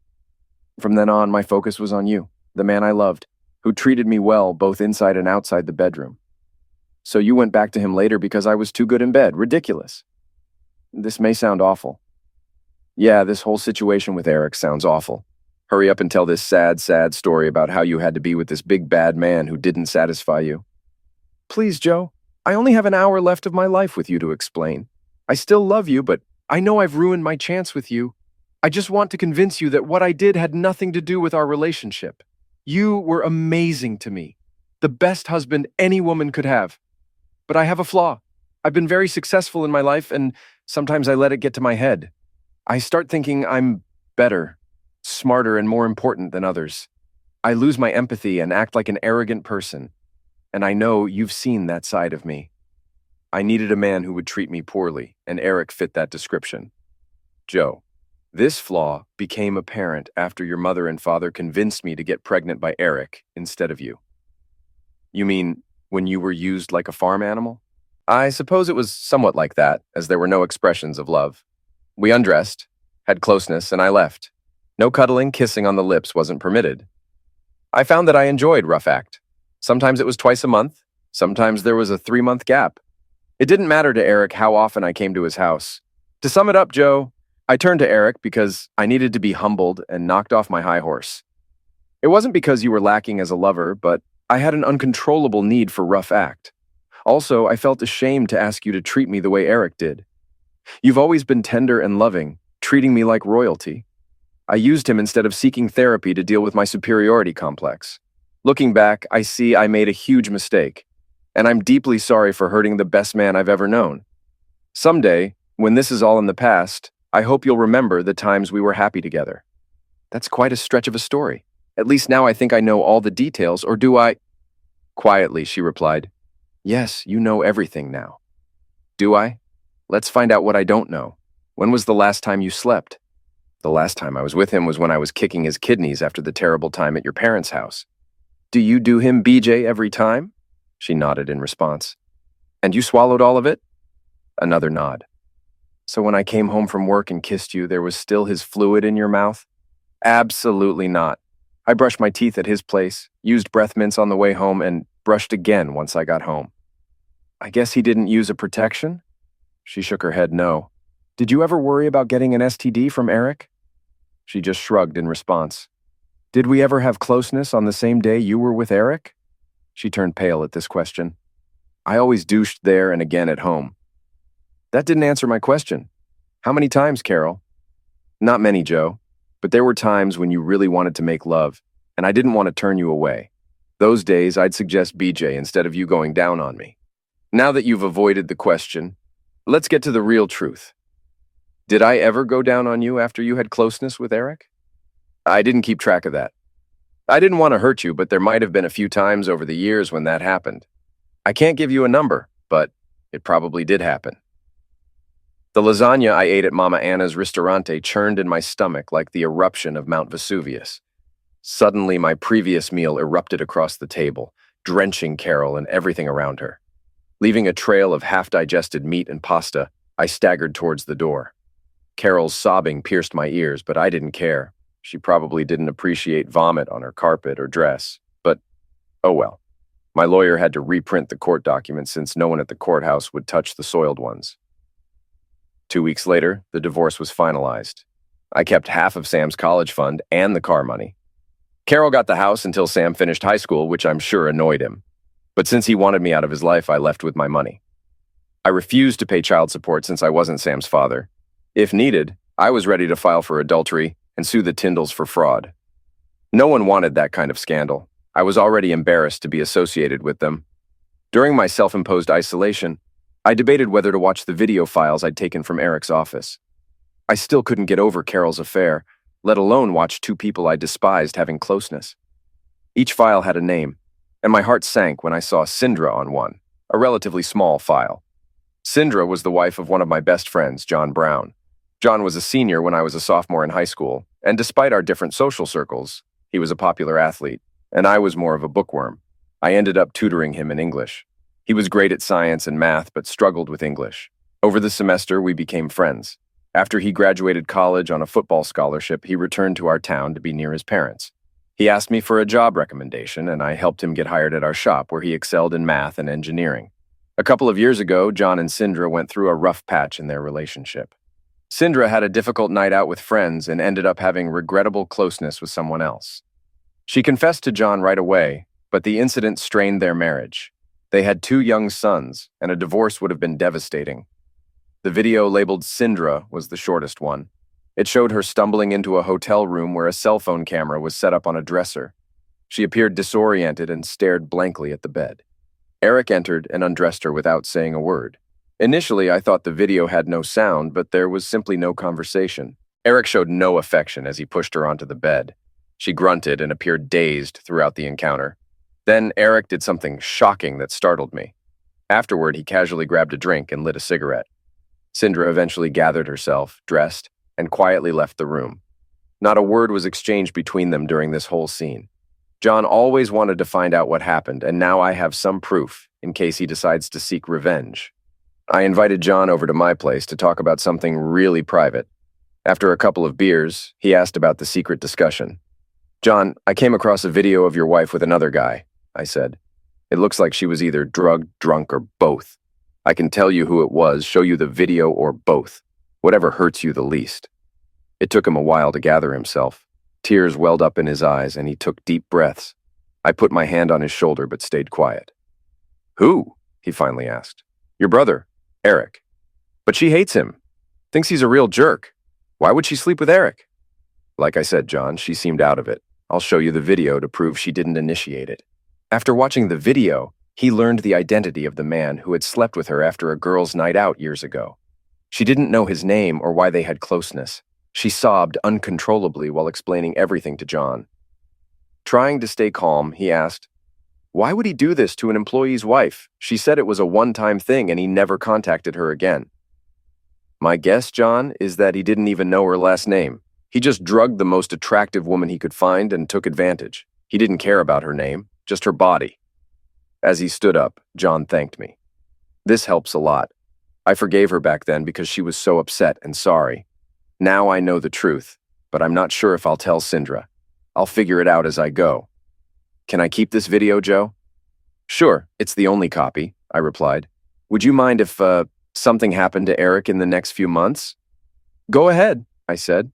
From then on, my focus was on you, the man I loved, who treated me well both inside and outside the bedroom. So you went back to him later because I was too good in bed. Ridiculous. This may sound awful. Yeah, this whole situation with Eric sounds awful. Hurry up and tell this sad, sad story about how you had to be with this big bad man who didn't satisfy you. Please, Joe, I only have an hour left of my life with you to explain. I still love you, but I know I've ruined my chance with you. I just want to convince you that what I did had nothing to do with our relationship. You were amazing to me, the best husband any woman could have. But I have a flaw. I've been very successful in my life, and sometimes I let it get to my head. I start thinking I'm better, smarter, and more important than others. I lose my empathy and act like an arrogant person. And I know you've seen that side of me. I needed a man who would treat me poorly, and Eric fit that description. Joe, this flaw became apparent after your mother and father convinced me to get pregnant by Eric instead of you. You mean when you were used like a farm animal? I suppose it was somewhat like that, as there were no expressions of love. We undressed, had closeness, and I left. No cuddling, kissing on the lips wasn't permitted. I found that I enjoyed rough act. Sometimes it was twice a month, sometimes there was a 3-month gap. It didn't matter to Eric how often I came to his house. To sum it up, Joe, I turned to Eric because I needed to be humbled and knocked off my high horse. It wasn't because you were lacking as a lover, but I had an uncontrollable need for rough act. Also, I felt ashamed to ask you to treat me the way Eric did. You've always been tender and loving, treating me like royalty. I used him instead of seeking therapy to deal with my superiority complex. Looking back, I see I made a huge mistake, and I'm deeply sorry for hurting the best man I've ever known. Someday, when this is all in the past, I hope you'll remember the times we were happy together. That's quite a stretch of a story. At least now I think I know all the details, or do I? Quietly, she replied. Yes, you know everything now. Do I? Let's find out what I don't know. When was the last time you slept? The last time I was with him was when I was kicking his kidneys after the terrible time at your parents' house. Do you do him BJ every time? She nodded in response. And you swallowed all of it? Another nod. So when I came home from work and kissed you, there was still his fluid in your mouth? Absolutely not. I brushed my teeth at his place, used breath mints on the way home, and brushed again once I got home. I guess he didn't use a protection? She shook her head no. Did you ever worry about getting an STD from Eric? She just shrugged in response. Did we ever have closeness on the same day you were with Eric? She turned pale at this question. I always douched there and again at home. That didn't answer my question. How many times, Carol? Not many, Joe, but there were times when you really wanted to make love, and I didn't want to turn you away. Those days, I'd suggest BJ instead of you going down on me. Now that you've avoided the question, let's get to the real truth. Did I ever go down on you after you had closeness with Eric? I didn't keep track of that. I didn't want to hurt you, but there might have been a few times over the years when that happened. I can't give you a number, but it probably did happen. The lasagna I ate at Mama Anna's ristorante churned in my stomach like the eruption of Mount Vesuvius. Suddenly, my previous meal erupted across the table, drenching Carol and everything around her. Leaving a trail of half-digested meat and pasta, I staggered towards the door. Carol's sobbing pierced my ears, but I didn't care. She probably didn't appreciate vomit on her carpet or dress, but oh well. My lawyer had to reprint the court documents since no one at the courthouse would touch the soiled ones. 2 weeks later, the divorce was finalized. I kept half of Sam's college fund and the car money. Carol got the house until Sam finished high school, which I'm sure annoyed him. But since he wanted me out of his life, I left with my money. I refused to pay child support since I wasn't Sam's father. If needed, I was ready to file for adultery and sue the Tyndalls for fraud. No one wanted that kind of scandal. I was already embarrassed to be associated with them. During my self-imposed isolation, I debated whether to watch the video files I'd taken from Eric's office. I still couldn't get over Carol's affair, let alone watch two people I despised having closeness. Each file had a name, and my heart sank when I saw Sindra on one, a relatively small file. Sindra was the wife of one of my best friends, John Brown. John was a senior when I was a sophomore in high school, and despite our different social circles, he was a popular athlete, and I was more of a bookworm. I ended up tutoring him in English. He was great at science and math, but struggled with English. Over the semester, we became friends. After he graduated college on a football scholarship, he returned to our town to be near his parents. He asked me for a job recommendation, and I helped him get hired at our shop, where he excelled in math and engineering. A couple of years ago, John and Sindra went through a rough patch in their relationship. Sindra had a difficult night out with friends and ended up having regrettable closeness with someone else. She confessed to John right away, but the incident strained their marriage. They had 2 young sons, and a divorce would have been devastating. The video labeled Sindra was the shortest one. It showed her stumbling into a hotel room where a cell phone camera was set up on a dresser. She appeared disoriented and stared blankly at the bed. Eric entered and undressed her without saying a word. Initially, I thought the video had no sound, but there was simply no conversation. Eric showed no affection as he pushed her onto the bed. She grunted and appeared dazed throughout the encounter. Then Eric did something shocking that startled me. Afterward, he casually grabbed a drink and lit a cigarette. Sindra eventually gathered herself, dressed, and quietly left the room. Not a word was exchanged between them during this whole scene. John always wanted to find out what happened, and now I have some proof in case he decides to seek revenge. I invited John over to my place to talk about something really private. After a couple of beers, he asked about the secret discussion. "John, I came across a video of your wife with another guy," I said. "It looks like she was either drugged, drunk, or both. I can tell you who it was, show you the video, or both. Whatever hurts you the least." It took him a while to gather himself. Tears welled up in his eyes, and he took deep breaths. I put my hand on his shoulder but stayed quiet. "Who?" he finally asked. "Your brother, Eric. But she hates him. Thinks he's a real jerk. Why would she sleep with Eric?" "Like I said, John, she seemed out of it. I'll show you the video to prove she didn't initiate it." After watching the video, he learned the identity of the man who had slept with her after a girls' night out years ago. She didn't know his name or why they had closeness. She sobbed uncontrollably while explaining everything to John. Trying to stay calm, he asked, "Why would he do this to an employee's wife? She said it was a one-time thing and he never contacted her again." "My guess, John, is that he didn't even know her last name. He just drugged the most attractive woman he could find and took advantage. He didn't care about her name, just her body." As he stood up, John thanked me. "This helps a lot. I forgave her back then because she was so upset and sorry. Now I know the truth, but I'm not sure if I'll tell Sindra. I'll figure it out as I go. Can I keep this video, Joe?" "Sure, it's the only copy," I replied. "Would you mind if, something happened to Eric in the next few months?" "Go ahead," I said.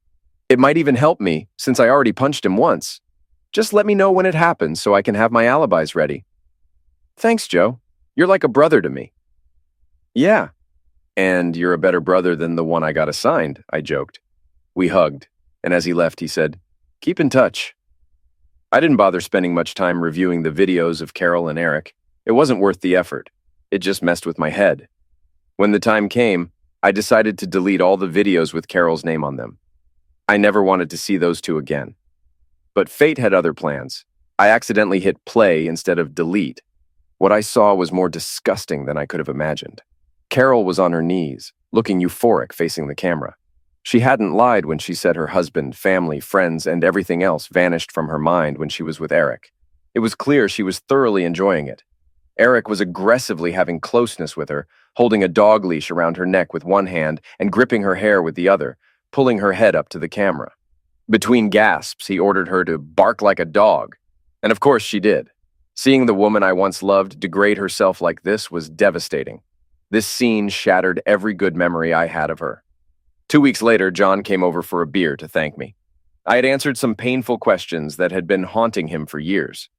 "It might even help me, since I already punched him once. Just let me know when it happens so I can have my alibis ready." "Thanks, Joe. You're like a brother to me." "Yeah. And you're a better brother than the one I got assigned," I joked. We hugged, and as he left, he said, "Keep in touch." I didn't bother spending much time reviewing the videos of Carol and Eric. It wasn't worth the effort. It just messed with my head. When the time came, I decided to delete all the videos with Carol's name on them. I never wanted to see those two again. But fate had other plans. I accidentally hit play instead of delete. What I saw was more disgusting than I could have imagined. Carol was on her knees, looking euphoric facing the camera. She hadn't lied when she said her husband, family, friends, and everything else vanished from her mind when she was with Eric. It was clear she was thoroughly enjoying it. Eric was aggressively having closeness with her, holding a dog leash around her neck with one hand and gripping her hair with the other, pulling her head up to the camera. Between gasps, he ordered her to bark like a dog. And of course she did. Seeing the woman I once loved degrade herself like this was devastating. This scene shattered every good memory I had of her. 2 weeks later, John came over for a beer to thank me. I had answered some painful questions that had been haunting him for years.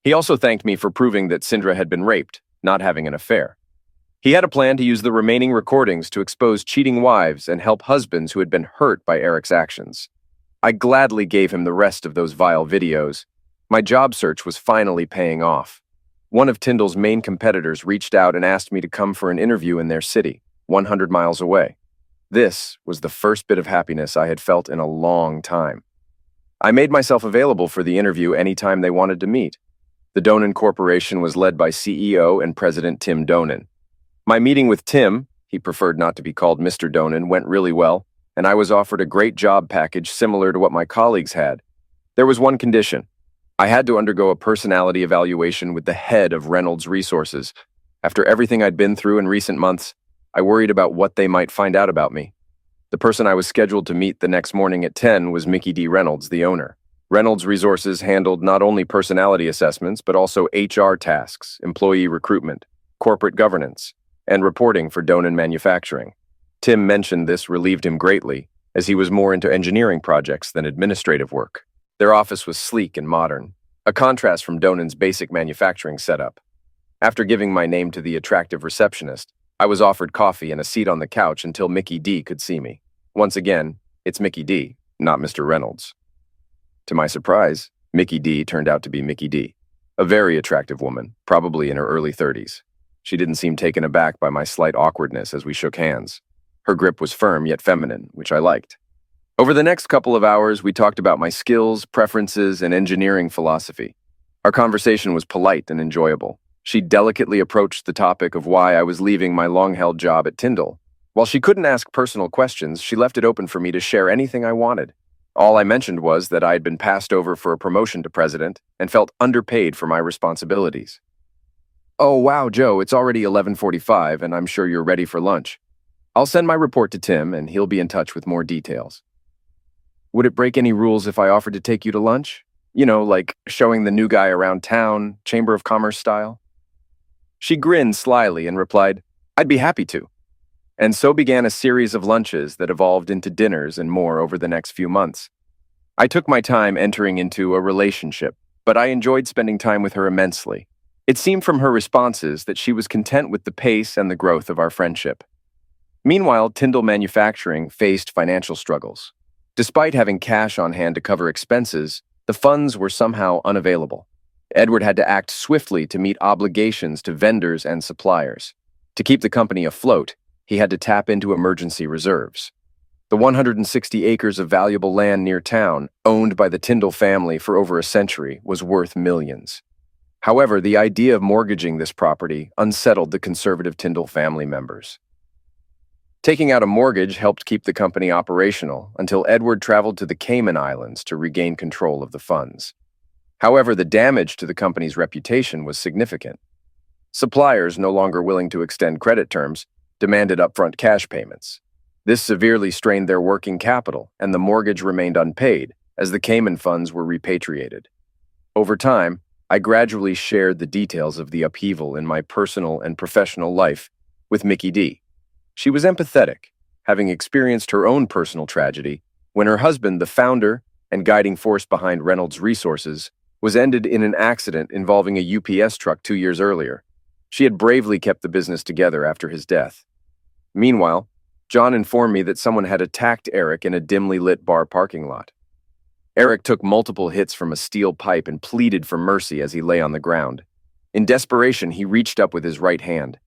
He also thanked me for proving that Sindra had been raped, not having an affair. He had a plan to use the remaining recordings to expose cheating wives and help husbands who had been hurt by Eric's actions. I gladly gave him the rest of those vile videos. My job search was finally paying off. One of Tyndall's main competitors reached out and asked me to come for an interview in their city, 100 miles away. This was the first bit of happiness I had felt in a long time. I made myself available for the interview anytime they wanted to meet. The Donen Corporation was led by CEO and President Tim Donen. My meeting with Tim, he preferred not to be called Mr. Donen, went really well, and I was offered a great job package similar to what my colleagues had. There was one condition. I had to undergo a personality evaluation with the head of Reynolds Resources. After everything I'd been through in recent months, I worried about what they might find out about me. The person I was scheduled to meet the next morning at 10 was Mickey D. Reynolds, the owner. Reynolds Resources handled not only personality assessments, but also HR tasks, employee recruitment, corporate governance, and reporting for Donen Manufacturing. Tim mentioned this relieved him greatly, as he was more into engineering projects than administrative work. Their office was sleek and modern, a contrast from Donen's basic manufacturing setup. After giving my name to the attractive receptionist, I was offered coffee and a seat on the couch until Mickey D could see me. Once again, it's Mickey D, not Mr. Reynolds. To my surprise, Mickey D turned out to be Mickey D, a very attractive woman, probably in her early 30s. She didn't seem taken aback by my slight awkwardness as we shook hands. Her grip was firm yet feminine, which I liked. Over the next couple of hours, we talked about my skills, preferences, and engineering philosophy. Our conversation was polite and enjoyable. She delicately approached the topic of why I was leaving my long-held job at Tyndall. While she couldn't ask personal questions, she left it open for me to share anything I wanted. All I mentioned was that I had been passed over for a promotion to president and felt underpaid for my responsibilities. "Oh, wow, Joe, it's already 11:45 and I'm sure you're ready for lunch. I'll send my report to Tim and he'll be in touch with more details." "Would it break any rules if I offered to take you to lunch? You know, like showing the new guy around town, Chamber of Commerce style?" She grinned slyly and replied, "I'd be happy to." And so began a series of lunches that evolved into dinners and more over the next few months. I took my time entering into a relationship, but I enjoyed spending time with her immensely. It seemed from her responses that she was content with the pace and the growth of our friendship. Meanwhile, Tyndall Manufacturing faced financial struggles. Despite having cash on hand to cover expenses, the funds were somehow unavailable. Edward had to act swiftly to meet obligations to vendors and suppliers. To keep the company afloat, he had to tap into emergency reserves. The 160 acres of valuable land near town, owned by the Tyndall family for over a century, was worth millions. However, the idea of mortgaging this property unsettled the conservative Tyndall family members. Taking out a mortgage helped keep the company operational until Edward traveled to the Cayman Islands to regain control of the funds. However, the damage to the company's reputation was significant. Suppliers, no longer willing to extend credit terms, demanded upfront cash payments. This severely strained their working capital, and the mortgage remained unpaid as the Cayman funds were repatriated. Over time, I gradually shared the details of the upheaval in my personal and professional life with Mickey D. She was empathetic, having experienced her own personal tragedy when her husband, the founder and guiding force behind Reynolds Resources, was ended in an accident involving a UPS truck 2 years earlier. She had bravely kept the business together after his death. Meanwhile, John informed me that someone had attacked Eric in a dimly lit bar parking lot. Eric took multiple hits from a steel pipe and pleaded for mercy as he lay on the ground. In desperation, he reached up with his right hand.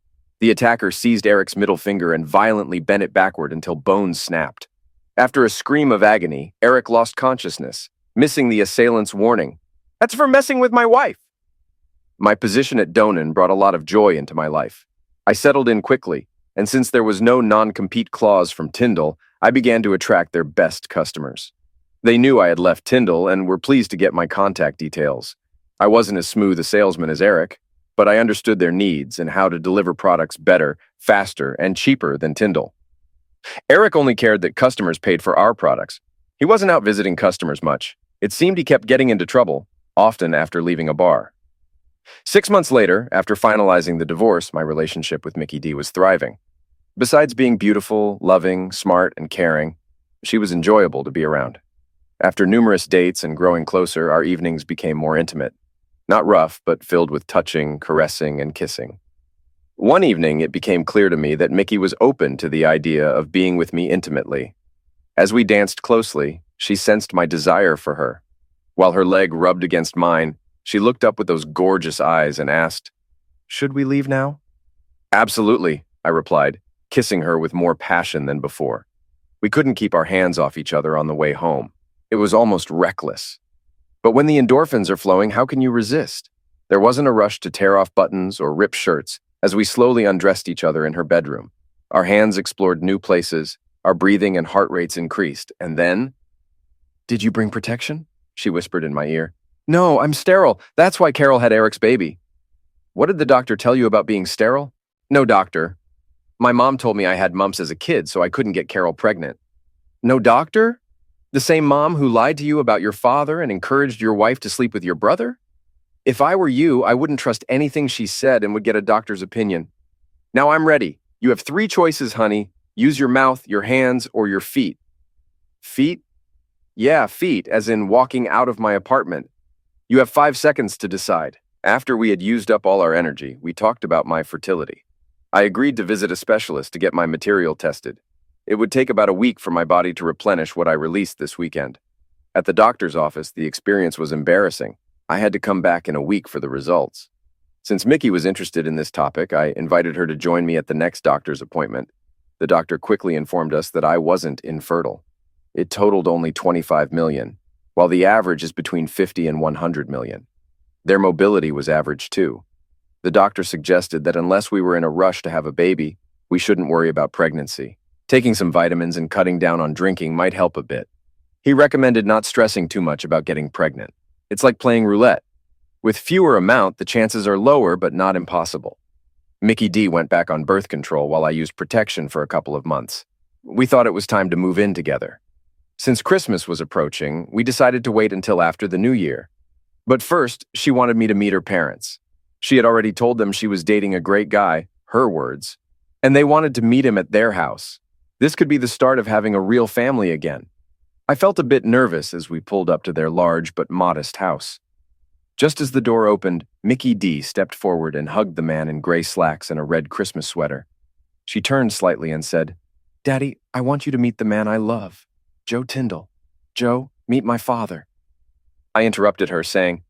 The attacker seized Eric's middle finger and violently bent it backward until bones snapped. After a scream of agony, Eric lost consciousness, missing the assailant's warning, "That's for messing with my wife." My position at Donen brought a lot of joy into my life. I settled in quickly, and since there was no non-compete clause from Tyndall, I began to attract their best customers. They knew I had left Tyndall and were pleased to get my contact details. I wasn't as smooth a salesman as Eric, but I understood their needs and how to deliver products better, faster, and cheaper than Tyndall. Eric only cared that customers paid for our products. He wasn't out visiting customers much. It seemed he kept getting into trouble, often after leaving a bar. 6 months later, after finalizing the divorce, my relationship with Mickey D was thriving. Besides being beautiful, loving, smart, and caring, she was enjoyable to be around. After numerous dates and growing closer, our evenings became more intimate. Not rough, but filled with touching, caressing, and kissing. One evening, it became clear to me that Mickey was open to the idea of being with me intimately. As we danced closely, she sensed my desire for her. While her leg rubbed against mine, she looked up with those gorgeous eyes and asked, "Should we leave now?" "Absolutely," I replied, kissing her with more passion than before. We couldn't keep our hands off each other on the way home. It was almost reckless. But when the endorphins are flowing, how can you resist? There wasn't a rush to tear off buttons or rip shirts as we slowly undressed each other in her bedroom. Our hands explored new places, our breathing and heart rates increased, and then, "Did you bring protection?" she whispered in my ear. "No, I'm sterile. That's why Carol had Eric's baby." "What did the doctor tell you about being sterile?" "No doctor. My mom told me I had mumps as a kid, so I couldn't get Carol pregnant." "No doctor? The same mom who lied to you about your father and encouraged your wife to sleep with your brother? If I were you, I wouldn't trust anything she said and would get a doctor's opinion. Now I'm ready. You have 3 choices, honey. Use your mouth, your hands, or your feet." "Feet?" "Yeah, feet, as in walking out of my apartment. You have 5 seconds to decide." After we had used up all our energy, we talked about my fertility. I agreed to visit a specialist to get my material tested. It would take about a week for my body to replenish what I released this weekend. At the doctor's office, the experience was embarrassing. I had to come back in a week for the results. Since Mickey was interested in this topic, I invited her to join me at the next doctor's appointment. The doctor quickly informed us that I wasn't infertile. It totaled only 25 million, while the average is between 50 and 100 million. Their mobility was average too. The doctor suggested that unless we were in a rush to have a baby, we shouldn't worry about pregnancy. Taking some vitamins and cutting down on drinking might help a bit. He recommended not stressing too much about getting pregnant. It's like playing roulette. With fewer amount, the chances are lower, but not impossible. Mickey D went back on birth control while I used protection for a couple of months. We thought it was time to move in together. Since Christmas was approaching, we decided to wait until after the new year. But first, she wanted me to meet her parents. She had already told them she was dating a great guy, her words, and they wanted to meet him at their house. This could be the start of having a real family again. I felt a bit nervous as we pulled up to their large but modest house. Just as the door opened, Mickey D stepped forward and hugged the man in gray slacks and a red Christmas sweater. She turned slightly and said, "Daddy, I want you to meet the man I love, Joe Tyndall. Joe, meet my father." I interrupted her, saying,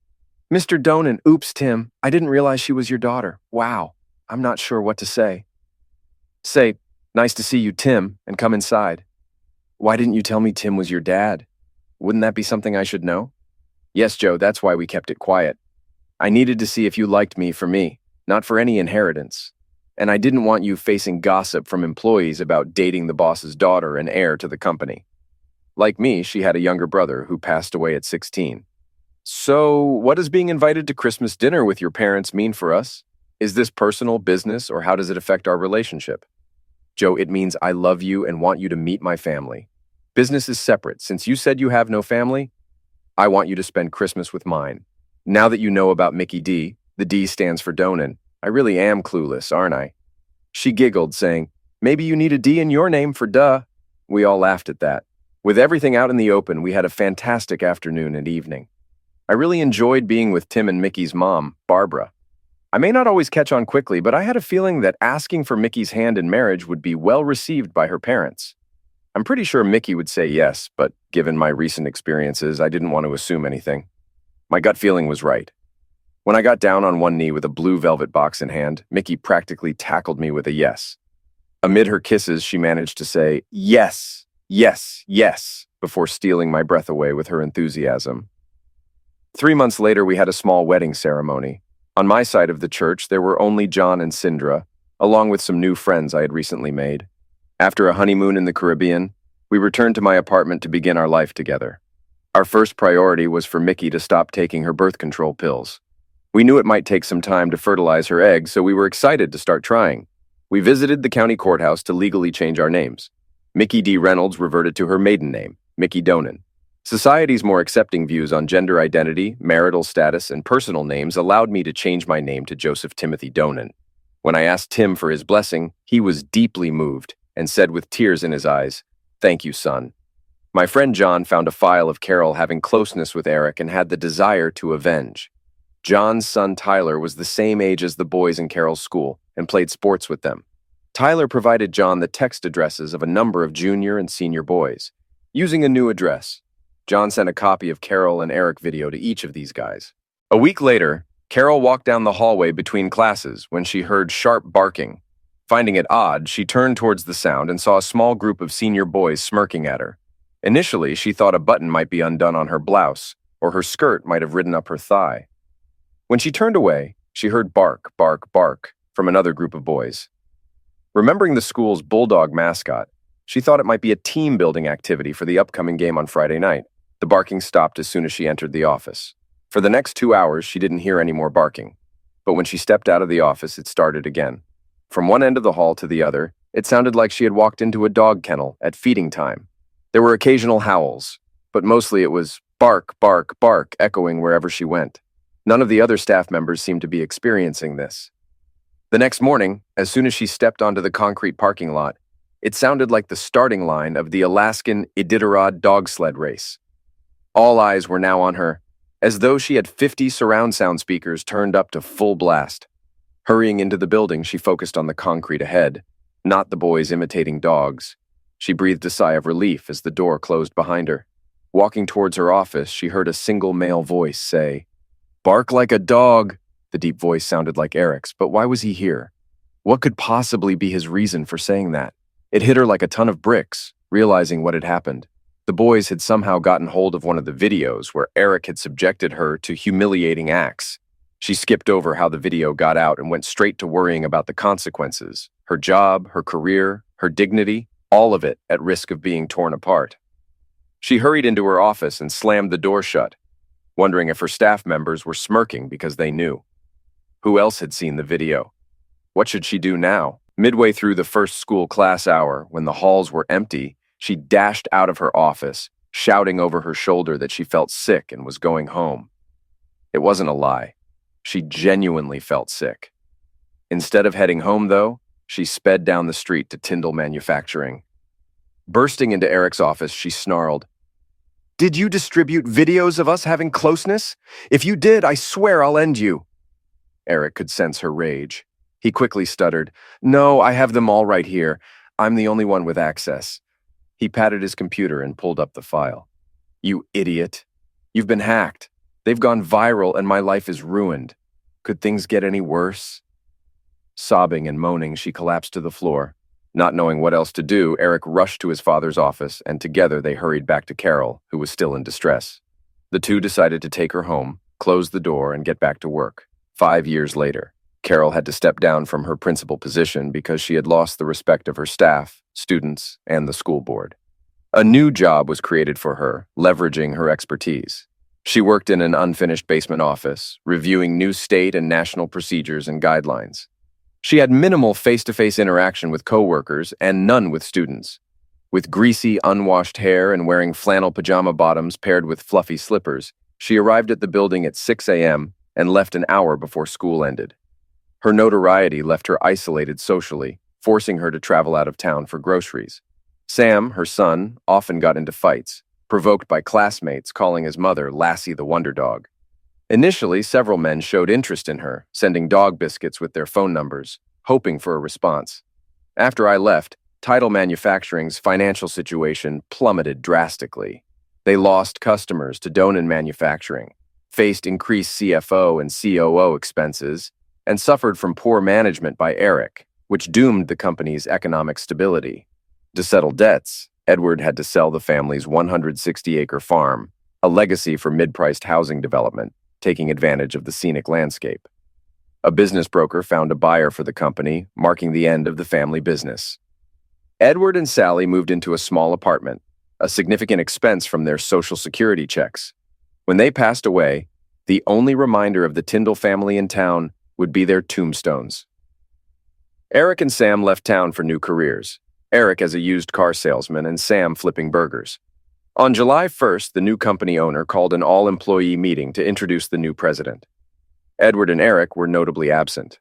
"Mr. Donan, oops, Tim, I didn't realize she was your daughter. Wow, I'm not sure what to say." "Say, 'Nice to see you, Tim,' and come inside." "Why didn't you tell me Tim was your dad? Wouldn't that be something I should know?" "Yes, Joe, that's why we kept it quiet. I needed to see if you liked me for me, not for any inheritance. And I didn't want you facing gossip from employees about dating the boss's daughter and heir to the company. Like me, she had a younger brother who passed away at 16. So, what does being invited to Christmas dinner with your parents mean for us? Is this personal, business, or how does it affect our relationship?" "Joe, it means I love you and want you to meet my family. Business is separate. Since you said you have no family, I want you to spend Christmas with mine. Now that you know about Mickey D, the D stands for Donan. I really am clueless, aren't I?" She giggled, saying, "Maybe you need a D in your name for duh." We all laughed at that. With everything out in the open, we had a fantastic afternoon and evening. I really enjoyed being with Tim and Mickey's mom, Barbara. I may not always catch on quickly, but I had a feeling that asking for Mickey's hand in marriage would be well received by her parents. I'm pretty sure Mickey would say yes, but given my recent experiences, I didn't want to assume anything. My gut feeling was right. When I got down on one knee with a blue velvet box in hand, Mickey practically tackled me with a yes. Amid her kisses, she managed to say, "Yes, yes, yes," before stealing my breath away with her enthusiasm. 3 months later, we had a small wedding ceremony. On my side of the church, there were only John and Sindra, along with some new friends I had recently made. After a honeymoon in the Caribbean, we returned to my apartment to begin our life together. Our first priority was for Mickey to stop taking her birth control pills. We knew it might take some time to fertilize her eggs, so we were excited to start trying. We visited the county courthouse to legally change our names. Mickey D. Reynolds reverted to her maiden name, Mickey Donan. Society's more accepting views on gender identity, marital status, and personal names allowed me to change my name to Joseph Timothy Donan. When I asked Tim for his blessing, he was deeply moved and said with tears in his eyes, "Thank you, son." My friend John found a file of Carol having closeness with Eric and had the desire to avenge. John's son Tyler was the same age as the boys in Carol's school and played sports with them. Tyler provided John the text addresses of a number of junior and senior boys. Using a new address, John sent a copy of Carol and Eric video to each of these guys. A week later, Carol walked down the hallway between classes when she heard sharp barking. Finding it odd, she turned towards the sound and saw a small group of senior boys smirking at her. Initially, she thought a button might be undone on her blouse, or her skirt might have ridden up her thigh. When she turned away, she heard bark, bark, bark from another group of boys. Remembering the school's bulldog mascot, she thought it might be a team-building activity for the upcoming game on Friday night. The barking stopped as soon as she entered the office. For the next 2 hours, she didn't hear any more barking. But when she stepped out of the office, it started again. From one end of the hall to the other, it sounded like she had walked into a dog kennel at feeding time. There were occasional howls, but mostly it was bark, bark, bark, echoing wherever she went. None of the other staff members seemed to be experiencing this. The next morning, as soon as she stepped onto the concrete parking lot, it sounded like the starting line of the Alaskan Iditarod dog sled race. All eyes were now on her, as though she had 50 surround sound speakers turned up to full blast. Hurrying into the building, she focused on the concrete ahead, not the boys imitating dogs. She breathed a sigh of relief as the door closed behind her. Walking towards her office, she heard a single male voice say, "Bark like a dog." The deep voice sounded like Eric's, but why was he here? What could possibly be his reason for saying that? It hit her like a ton of bricks, realizing what had happened. The boys had somehow gotten hold of one of the videos where Eric had subjected her to humiliating acts. She skipped over how the video got out and went straight to worrying about the consequences. Her job, her career, her dignity, all of it at risk of being torn apart. She hurried into her office and slammed the door shut, wondering if her staff members were smirking because they knew. Who else had seen the video? What should she do now? Midway through the first school class hour, when the halls were empty, she dashed out of her office, shouting over her shoulder that she felt sick and was going home. It wasn't a lie. She genuinely felt sick. Instead of heading home, though, she sped down the street to Tyndall Manufacturing. Bursting into Eric's office, she snarled, "Did you distribute videos of us having closeness? If you did, I swear I'll end you." Eric could sense her rage. He quickly stuttered, "No, I have them all right here. I'm the only one with access." He patted his computer and pulled up the file. "You idiot. You've been hacked. They've gone viral and my life is ruined. Could things get any worse?" Sobbing and moaning, she collapsed to the floor. Not knowing what else to do, Eric rushed to his father's office, and together they hurried back to Carol, who was still in distress. The two decided to take her home, close the door, and get back to work. 5 years later, Carol had to step down from her principal position because she had lost the respect of her staff, students, and the school board. A new job was created for her, leveraging her expertise. She worked in an unfinished basement office, reviewing new state and national procedures and guidelines. She had minimal face-to-face interaction with coworkers and none with students. With greasy, unwashed hair and wearing flannel pajama bottoms paired with fluffy slippers, she arrived at the building at 6 a.m. and left an hour before school ended. Her notoriety left her isolated socially, forcing her to travel out of town for groceries. Sam, her son, often got into fights, provoked by classmates calling his mother Lassie the Wonder Dog. Initially, several men showed interest in her, sending dog biscuits with their phone numbers, hoping for a response. After I left, Tidal Manufacturing's financial situation plummeted drastically. They lost customers to Donan Manufacturing, faced increased CFO and COO expenses, and suffered from poor management by Eric, which doomed the company's economic stability. To settle debts, Edward had to sell the family's 160-acre farm, a legacy for mid-priced housing development, taking advantage of the scenic landscape. A business broker found a buyer for the company, marking the end of the family business. Edward and Sally moved into a small apartment, a significant expense from their Social Security checks. When they passed away, the only reminder of the Tyndall family in town would be their tombstones. Eric and Sam left town for new careers, Eric as a used car salesman and Sam flipping burgers. On July 1st, the new company owner called an all-employee meeting to introduce the new president. Edward and Eric were notably absent.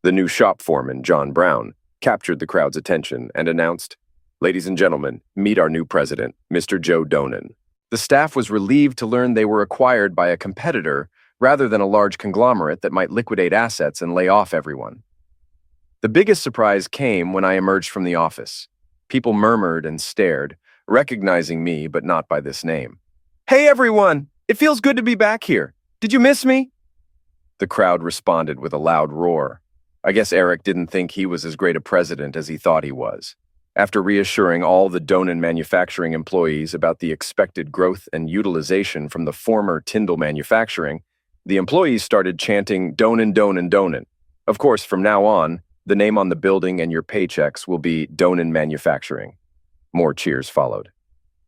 The new shop foreman, John Brown, captured the crowd's attention and announced, "Ladies and gentlemen, meet our new president, Mr. Joe Donan." The staff was relieved to learn they were acquired by a competitor rather than a large conglomerate that might liquidate assets and lay off everyone. The biggest surprise came when I emerged from the office. People murmured and stared, recognizing me but not by this name. Hey everyone! It feels good to be back here. Did you miss me? The crowd responded with a loud roar. I guess Eric didn't think he was as great a president as he thought he was. After reassuring all the Donen manufacturing employees about the expected growth and utilization from the former Tyndall manufacturing, the employees started chanting Donen, Donen, Donen. Of course, from now on, the name on the building and your paychecks will be Donen Manufacturing. More cheers followed.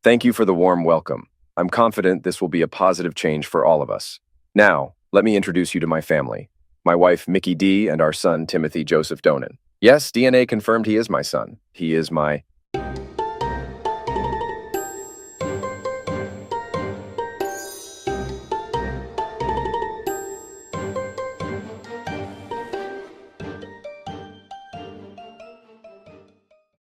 Thank you for the warm welcome. I'm confident this will be a positive change for all of us. Now, let me introduce you to my family. My wife, Mickey D., and our son, Timothy Joseph Donen. Yes, DNA confirmed he is my son. He is my